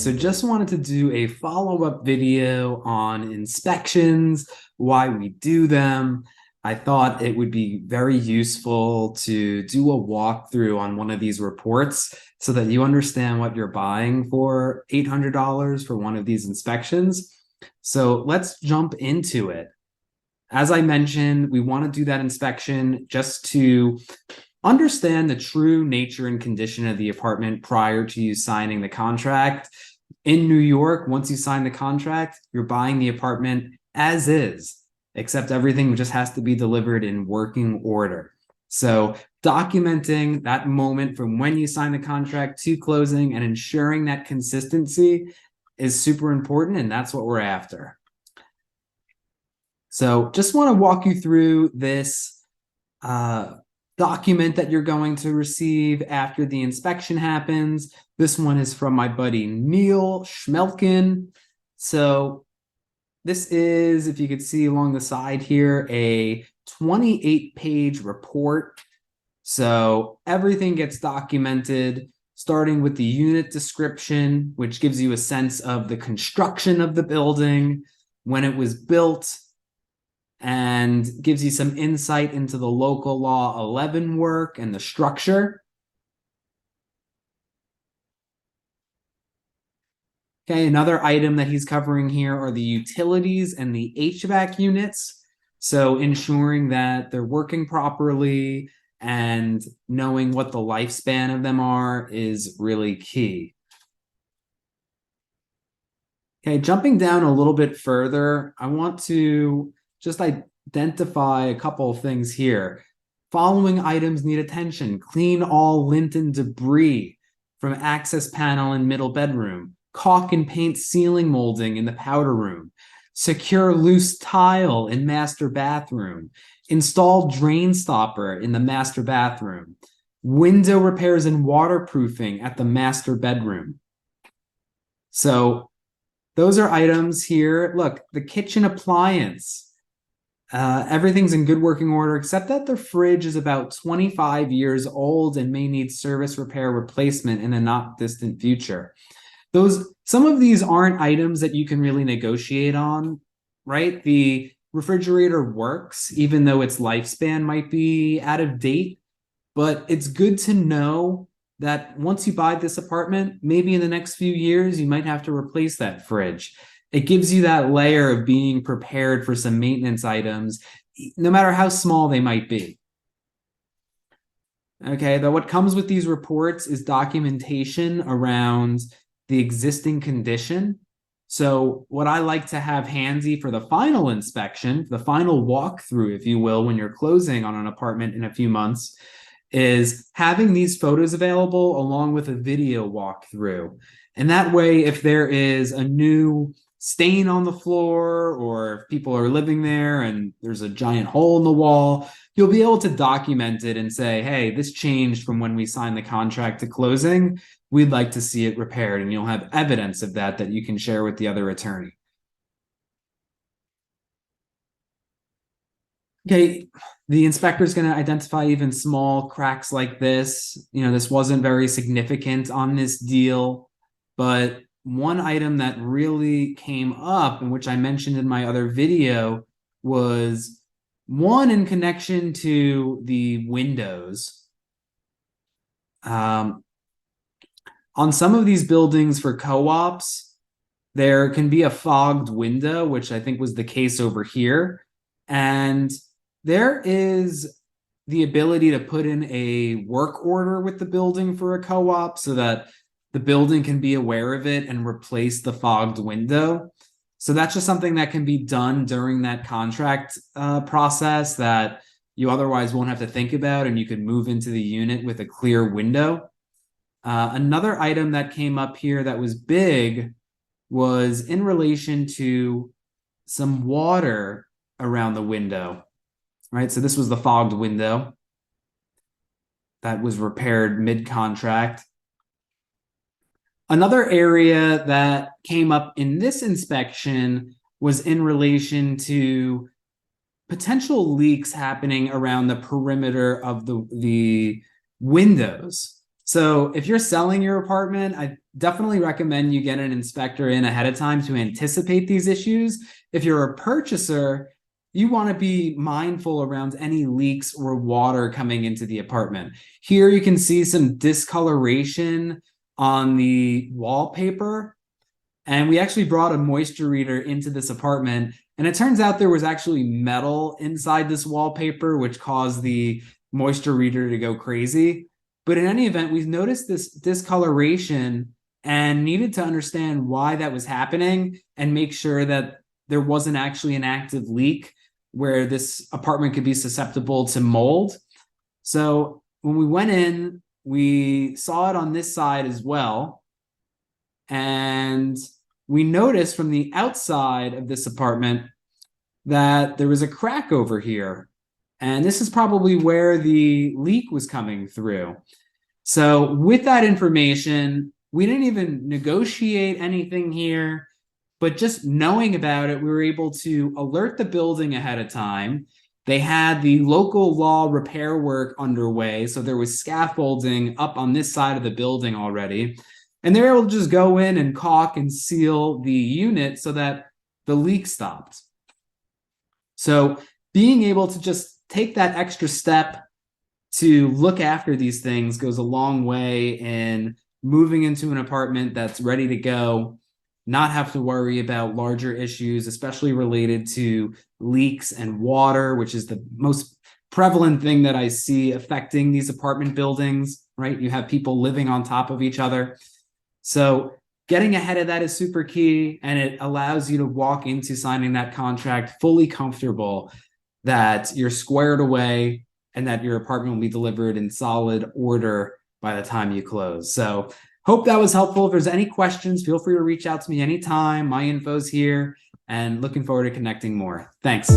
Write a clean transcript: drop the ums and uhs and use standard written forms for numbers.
So just wanted to do a follow-up video on inspections, why we do them. I thought it would be very useful to do a walkthrough on one of these reports so that you understand what you're buying for $800 for one of these inspections. So let's jump into it. As I mentioned, we want to do that inspection just to understand the true nature and condition of the apartment prior to you signing the contract. In New York, once you sign the contract, you're buying the apartment as is, except everything just has to be delivered in working order. So documenting that moment from when you sign the contract to closing and ensuring that consistency is super important, and that's what we're after. So just want to walk you through this document that you're going to receive after the inspection happens. This one is from my buddy Neil Schmelkin. So this is, if you could see along the side here, a 28-page report. So everything gets documented, starting with the unit description, which gives you a sense of the construction of the building, when it was built, and gives you some insight into the local law 11 work and the structure. Okay, another item that he's covering here are the utilities and the HVAC units. So ensuring that they're working properly and knowing what the lifespan of them are is really key. Okay, jumping down a little bit further, I want to just identify a couple of things here. Following items need attention. Clean all lint and debris from access panel in middle bedroom. Caulk and paint ceiling molding in the powder room. Secure loose tile in master bathroom. Install drain stopper in the master bathroom. Window repairs and waterproofing at the master bedroom. So those are items here. Look, the kitchen appliance. Everything's in good working order, except that the fridge is about 25 years old and may need service repair replacement in the not distant future. Some of these aren't items that you can really negotiate on, right? The refrigerator works, even though its lifespan might be out of date, but it's good to know that once you buy this apartment, maybe in the next few years, you might have to replace that fridge. It gives you that layer of being prepared for some maintenance items, no matter how small they might be. Okay, though what comes with these reports is documentation around the existing condition. So what I like to have handy for the final inspection, the final walkthrough, if you will, when you're closing on an apartment in a few months, is having these photos available along with a video walkthrough. And that way, if there is a new stain on the floor, or if people are living there and there's a giant hole in the wall, you'll be able to document it and say, hey, this changed from when we signed the contract to closing. We'd like to see it repaired, and you'll have evidence of that you can share with the other attorney. Okay, the inspector is going to identify even small cracks like this. This wasn't very significant on this deal, but one item that really came up, and which I mentioned in my other video, was one in connection to the windows. On some of these buildings for co-ops, there can be a fogged window, which I think was the case over here. And there is the ability to put in a work order with the building for a co-op so that the building can be aware of it and replace the fogged window. So that's just something that can be done during that contract process that you otherwise won't have to think about, and you can move into the unit with a clear window. Another item that came up here that was big was in relation to some water around the window, right? So this was the fogged window that was repaired mid-contract. Another area that came up in this inspection was in relation to potential leaks happening around the perimeter of the windows. So if you're selling your apartment, I definitely recommend you get an inspector in ahead of time to anticipate these issues. If you're a purchaser, you want to be mindful around any leaks or water coming into the apartment. Here you can see some discoloration on the wallpaper. And we actually brought a moisture reader into this apartment. And it turns out there was actually metal inside this wallpaper, which caused the moisture reader to go crazy. But in any event, we've noticed this discoloration and needed to understand why that was happening and make sure that there wasn't actually an active leak where this apartment could be susceptible to mold. So when we went in, we saw it on this side as well. And we noticed from the outside of this apartment that there was a crack over here. And this is probably where the leak was coming through. So with that information, we didn't even negotiate anything here, but just knowing about it, we were able to alert the building ahead of time. They had the local law repair work underway, so there was scaffolding up on this side of the building already. And they were able to just go in and caulk and seal the unit so that the leak stopped. So being able to just take that extra step to look after these things goes a long way in moving into an apartment that's ready to go, not have to worry about larger issues, especially related to leaks and water, which is the most prevalent thing that I see affecting these apartment buildings, right? You have people living on top of each other. So getting ahead of that is super key, and it allows you to walk into signing that contract fully comfortable that you're squared away and that your apartment will be delivered in solid order by the time you close. So hope that was helpful. If there's any questions, feel free to reach out to me anytime. My info's here, and looking forward to connecting more. Thanks.